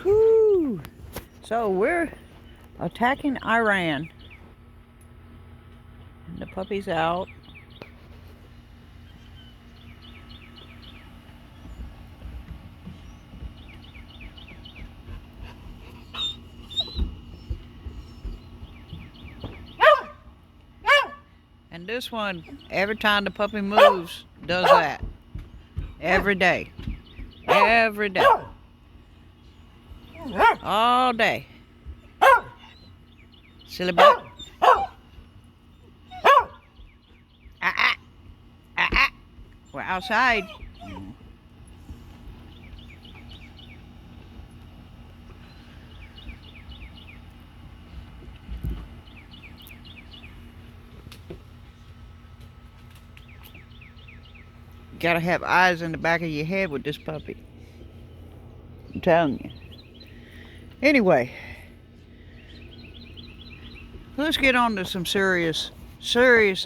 Whew. So we're attacking Iran. And the puppy's out. And this one, every time the puppy moves, does that. Every day. Every day. All day. Silly butt. We're outside. You gotta have eyes in the back of your head with this puppy. I'm telling you. Anyway, let's get on to some serious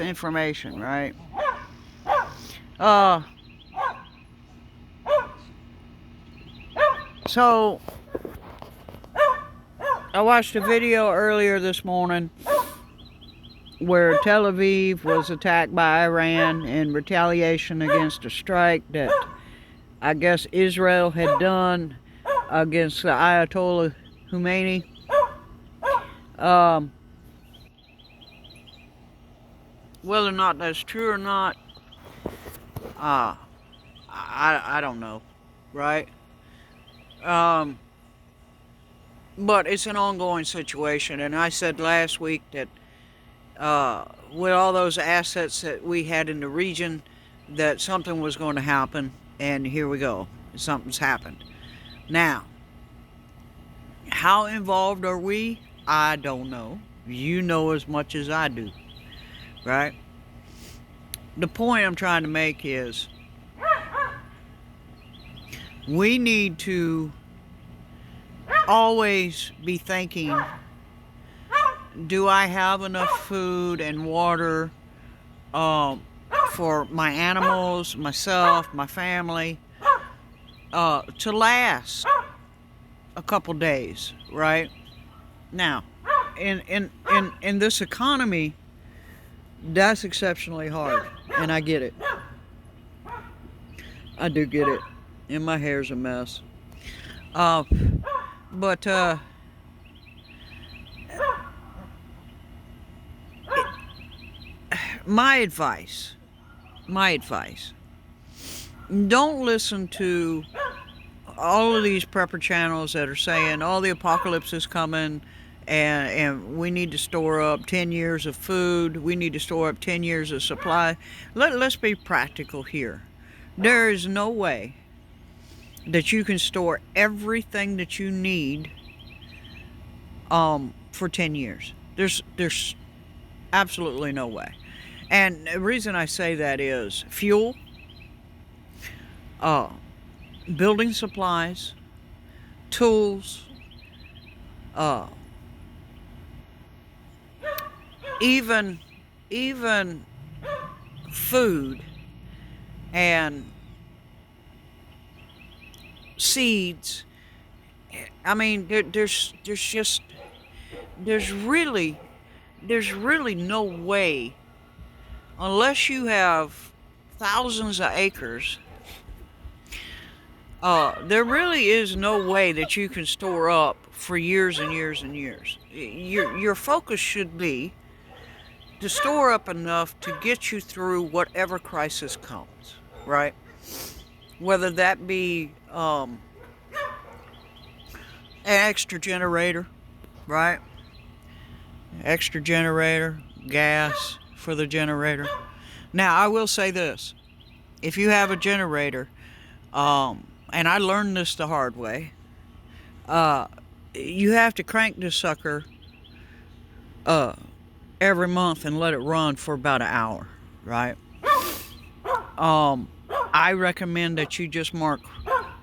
information, right? So I watched a video earlier this morning where Tel Aviv was attacked by Iran in retaliation against a strike that I guess Israel had done against the Ayatollah Khomeini. Whether or not that's true or not, I don't know, right? But it's an ongoing situation, and I said last week that with all those assets that we had in the region, that something was going to happen, and here we go. Something's happened. Now, how involved are we? I don't know. You know as much as I do, right? The point I'm trying to make is we need to always be thinking, do I have enough food and water for my animals, myself, my family, to last a couple days, right? Now, in this economy, that's exceptionally hard, and I get it. I do get it. And my hair's a mess. But my advice, don't listen to all of these prepper channels that are saying, oh, the apocalypse is coming, and we need to store up 10 years of food, we need to store up 10 years of supply. Let's be practical here. There is no way that you can store everything that you need for 10 years. There's absolutely no way. And the reason I say that is fuel, building supplies, tools, even food and seeds. I mean, there's really no way, unless you have thousands of acres, there really is no way that you can store up for years and years and years. Your focus should be to store up enough to get you through whatever crisis comes, right? Whether that be an extra generator, right? Extra generator, gas for the generator. Now, I will say this. If you have a generator, and I learned this the hard way, you have to crank this sucker every month and let it run for about an hour, right? I recommend that you just mark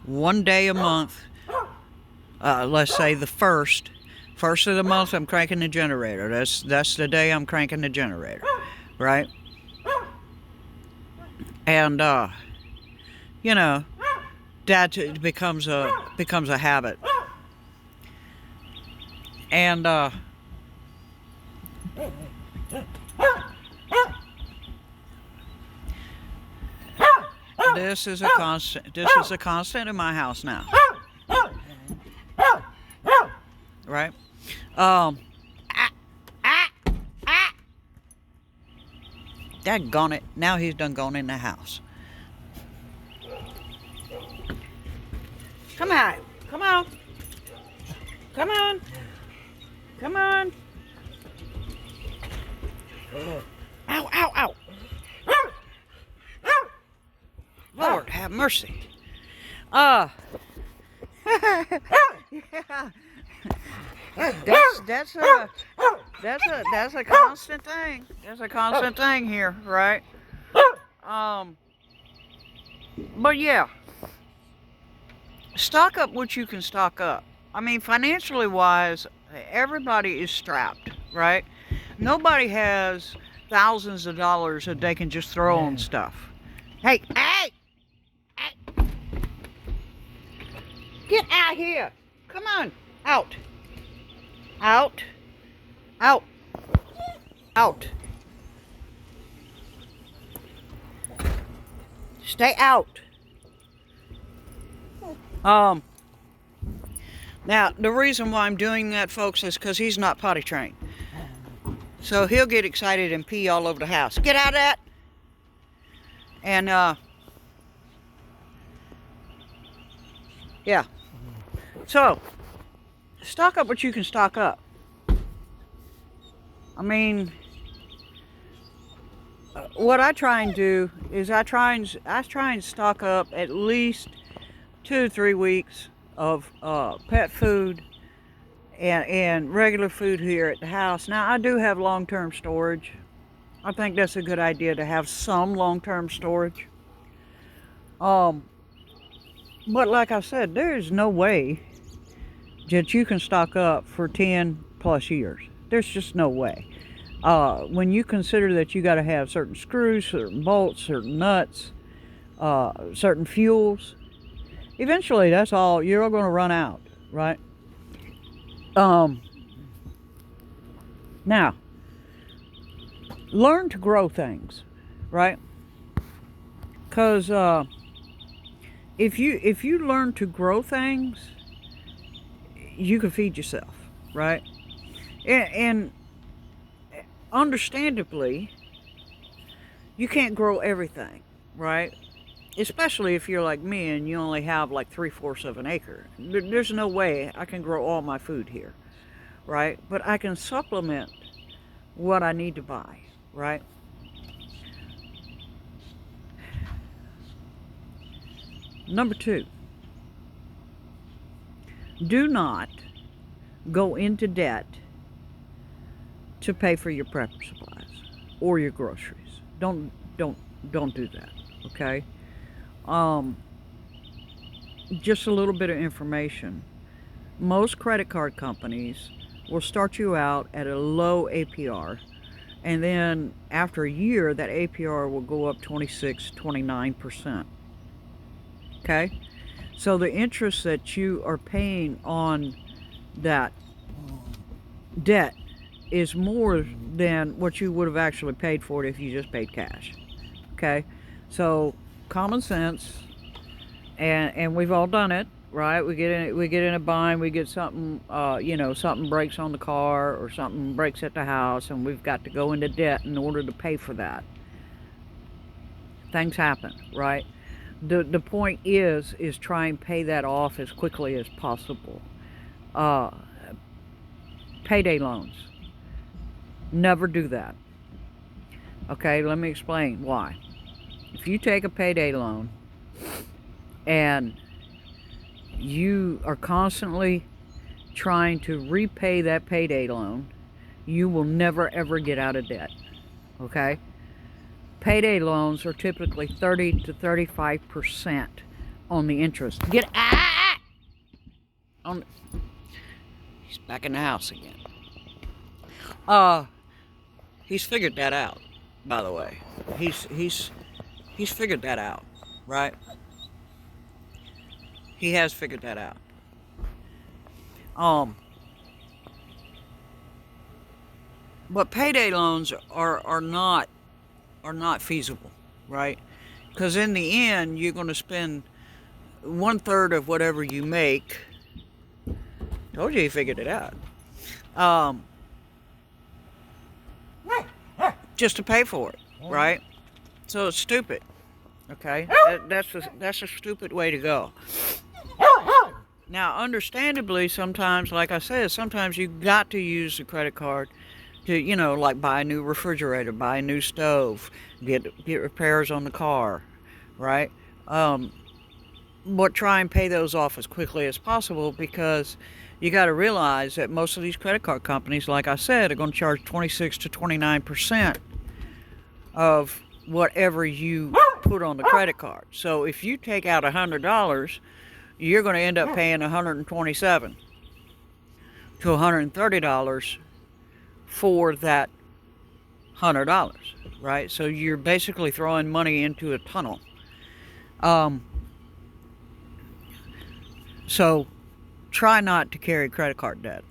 one day a month, let's say the first of the month I'm cranking the generator. That's the day I'm cranking the generator, right? And you know, that becomes a habit. And this is a constant. This is a constant in my house now, right? Um, Daggone it! Now he's done gone in the house. Come on! Come on! Come on! Come on! Ow! Ow! Ow! Lord have mercy. Yeah. That's a constant thing. That's a constant thing here, right? But yeah, stock up what you can stock up. I mean, financially wise, everybody is strapped, right? Nobody has thousands of dollars that they can just throw on stuff. Hey, hey! Get out here! Come on! Out! Out! Out! Out! Stay out! Now, the reason why I'm doing that, folks, is because he's not potty trained. So he'll get excited and pee all over the house. Get out of that! And, yeah. So, stock up what you can stock up. I mean, what I try and do is I try and stock up at least 2 to 3 weeks of pet food and regular food here at the house. Now, I do have long-term storage. I think that's a good idea to have some long-term storage. But like I said, there is no way that you can stock up for 10 plus years. There's just no way. When you consider that you got to have certain screws, certain bolts, certain nuts, certain fuels, eventually that's all, you're all going to run out, right? Now, learn to grow things, right? Because if you learn to grow things, you can feed yourself, right? And understandably, you can't grow everything, right? Especially if you're like me and you only have like 3/4 of an acre. There's no way I can grow all my food here, right? But I can supplement what I need to buy, right? Number 2, do not go into debt to pay for your prepper supplies or your groceries. Don't do that, okay? Just a little bit of information. Most credit card companies will start you out at a low APR, and then after a year that APR will go up 26-29%. Okay? So the interest that you are paying on that debt is more than what you would have actually paid for it if you just paid cash. Okay? So common sense, and we've all done it, right? We get in a bind, we get something, something breaks on the car or something breaks at the house, and we've got to go into debt in order to pay for that. Things happen, right? The point is try and pay that off as quickly as possible. Payday loans. Never do that. Okay, let me explain why. If you take a payday loan and you are constantly trying to repay that payday loan, you will never ever get out of debt. Okay? Payday loans are typically 30 to 35% on the interest. He's back in the house again. He's figured that out, by the way. He's figured that out, right? He has figured that out. But payday loans are not feasible, right? Because in the end, you're going to spend 1/3 of whatever you make. Told you he figured it out. Um, just to pay for it, right? So it's stupid. Okay, that's a stupid way to go. Now, understandably, sometimes, like I said, sometimes you got to use the credit card to, like buy a new refrigerator, buy a new stove, get repairs on the car, right? Um, but try and pay those off as quickly as possible, because you got to realize that most of these credit card companies, like I said, are going to charge 26 to 29% of whatever you put on the credit card. So if you take out $100, you're going to end up paying $127 to $130 for that $100, right? So you're basically throwing money into a tunnel. So try not to carry credit card debt,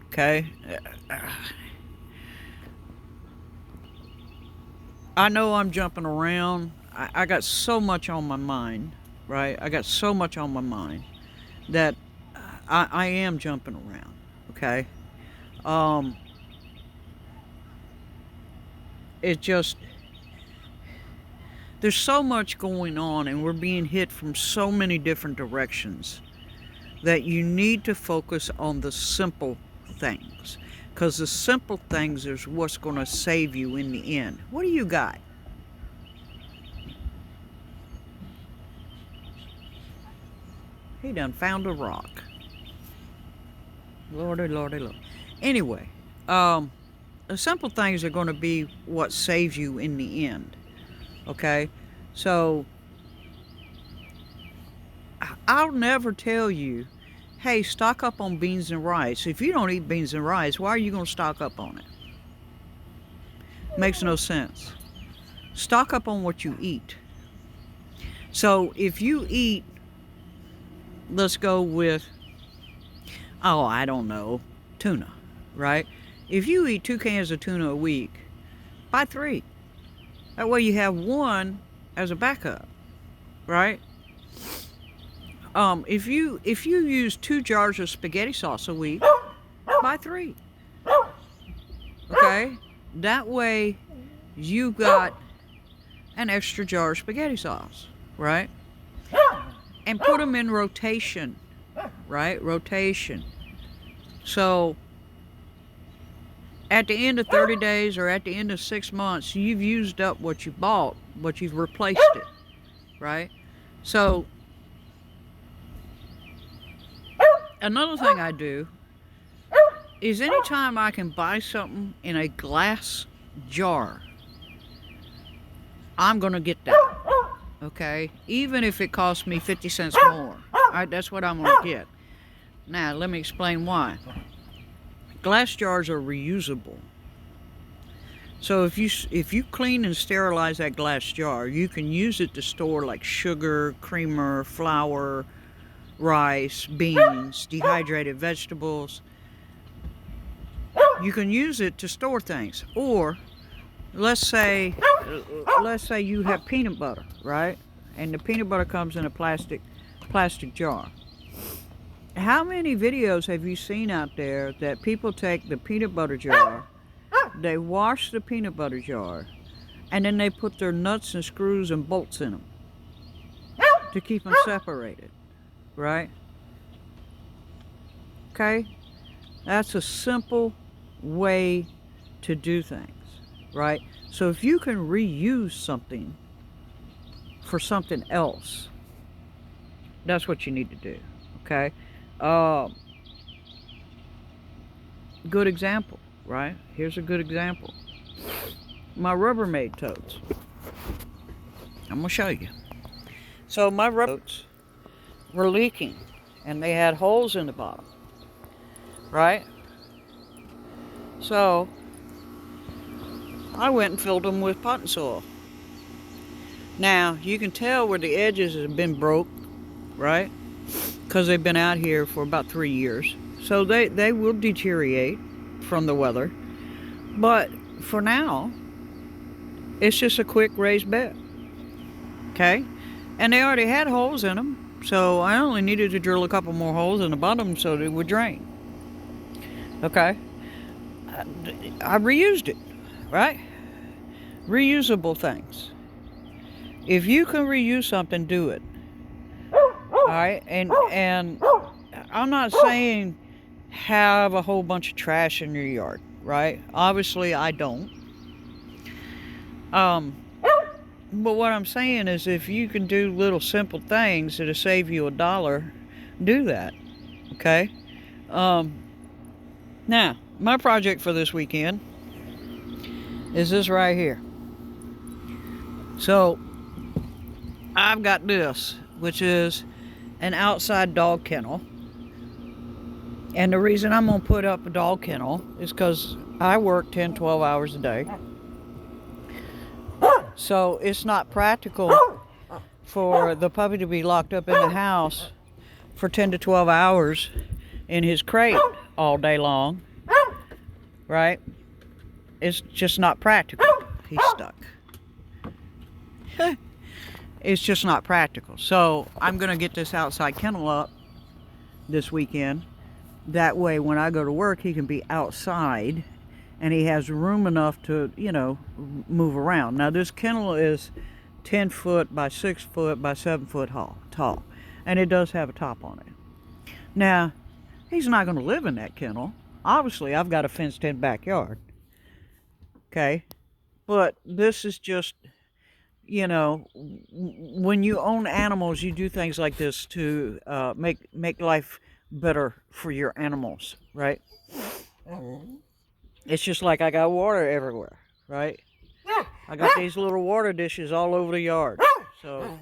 okay? I know I'm jumping around. I got so much on my mind, right? I got so much on my mind that I am jumping around, okay? It just, there's so much going on, and we're being hit from so many different directions, that you need to focus on the simple things, because the simple things is what's going to save you in the end. What do you got? He done found a rock. Lordy, lordy, lord. Anyway, the simple things are going to be what saves you in the end. Okay? So, I'll never tell you, hey, stock up on beans and rice. If you don't eat beans and rice, why are you going to stock up on it? Makes no sense. Stock up on what you eat. So if you eat, let's go with, I don't know, tuna, right? If you eat 2 cans of tuna a week, buy 3. That way you have 1 as a backup, right? If you use 2 jars of spaghetti sauce a week, buy 3. Okay? That way you got an extra jar of spaghetti sauce, right? And put them in rotation, right? Rotation. So at the end of 30 days or at the end of 6 months, you've used up what you bought, but you've replaced it, right? So another thing I do is anytime I can buy something in a glass jar, I'm going to get that, okay? Even if it costs me 50 cents more, that's what I'm going to get. Now, let me explain why. Glass jars are reusable. So if you clean and sterilize that glass jar, you can use it to store like sugar, creamer, flour, rice, beans, dehydrated vegetables. You can use it to store things. Or let's say you have peanut butter, right? And the peanut butter comes in a plastic jar. How many videos have you seen out there that people take the peanut butter jar, they wash the peanut butter jar, and then they put their nuts and screws and bolts in them to keep them separated, right? Okay? That's a simple way to do things, right? So if you can reuse something for something else, that's what you need to do, okay? Good example, right? Here's a good example. My Rubbermaid totes. I'm gonna show you. So my Rubbermaid totes were leaking, and they had holes in the bottom, right? So I went and filled them with potting soil. Now you can tell where the edges have been broke, right? Because they've been out here for about 3 years. So they will deteriorate from the weather. But for now, it's just a quick raised bed. Okay? And they already had holes in them, so I only needed to drill a couple more holes in the bottom so that it would drain. Okay? I reused it, right? Reusable things. If you can reuse something, do it. All right? And I'm not saying have a whole bunch of trash in your yard, right? Obviously, I don't. But what I'm saying is if you can do little simple things that'll save you $1, do that. Okay? Now, my project for this weekend is this right here. So, I've got this, which is an outside dog kennel. And the reason I'm going to put up a dog kennel is because I work 10, 12 hours a day. So it's not practical for the puppy to be locked up in the house for 10 to 12 hours in his crate all day long, right? It's just not practical. He's stuck. It's just not practical. So I'm going to get this outside kennel up this weekend. That way when I go to work, he can be outside and he has room enough to, move around. Now this kennel is 10 foot by 6 foot by 7 foot tall. And it does have a top on it. Now, he's not going to live in that kennel. Obviously, I've got a fenced in backyard. Okay? But this is just, when you own animals, you do things like this to make life better for your animals, right? It's just like I got water everywhere, right? I got these little water dishes all over the yard. So,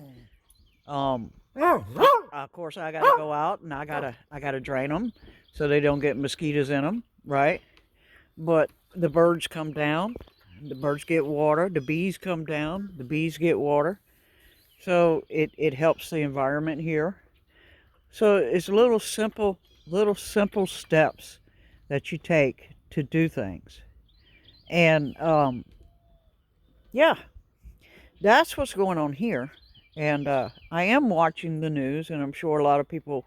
of course, I gotta go out and I gotta drain them so they don't get mosquitoes in them, right? But the birds come down, the birds get water. The bees come down, the bees get water. So it helps the environment here. So it's little simple steps that you take to do things. And yeah, that's what's going on here. And I am watching the news, and I'm sure a lot of people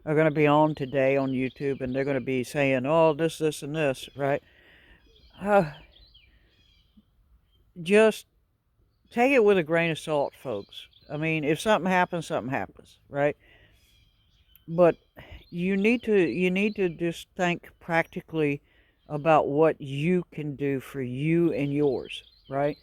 are going to be on today on YouTube, and they're going to be saying, oh, this, and this, right? Just take it with a grain of salt, folks. I mean, if something happens, right? But you need to just think practically about what you can do for you and yours, right?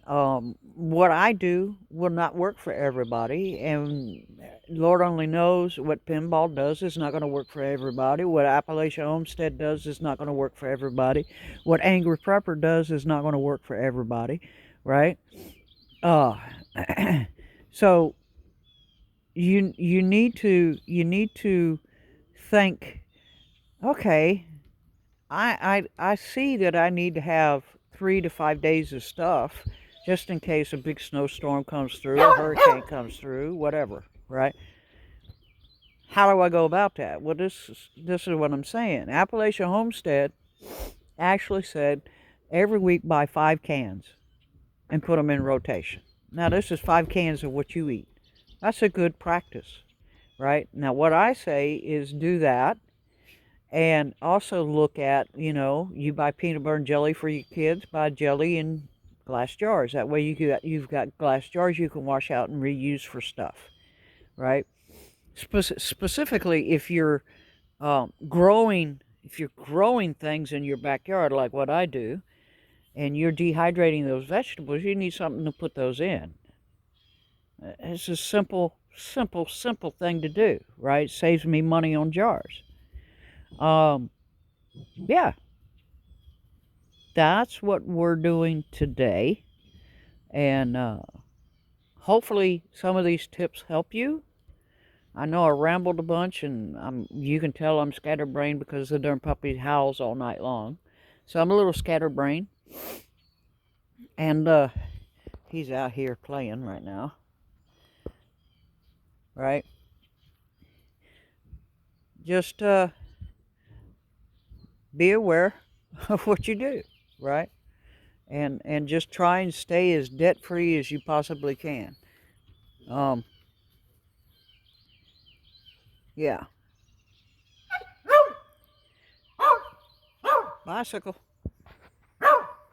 What I do will not work for everybody, and Lord only knows what pinball does is not going to work for everybody. What Appalachian Homestead does is not going to work for everybody. What Angry Prepper does is not going to work for everybody, right? So you need to think, okay, I see that I need to have 3 to 5 days of stuff just in case a big snowstorm comes through, a hurricane comes through, whatever, right? How do I go about that? Well, this is what I'm saying. Appalachian Homestead actually said every week buy 5 cans and put them in rotation. Now, this is 5 cans of what you eat. That's a good practice, right? Now, what I say is do that. And also look at, you buy peanut butter and jelly for your kids, buy jelly in glass jars. That way you've got glass jars you can wash out and reuse for stuff, right? Specifically, if you're growing things in your backyard like what I do, and you're dehydrating those vegetables, you need something to put those in. It's a simple thing to do, right? It saves me money on jars. Yeah, that's what we're doing today. And hopefully some of these tips help you. I know I rambled a bunch, and you can tell I'm scatterbrained because the darn puppy howls all night long. So I'm a little scatterbrained. And he's out here playing right now. Right? Just be aware of what you do, right? And just try and stay as debt free as you possibly can. Um, yeah. Bicycle.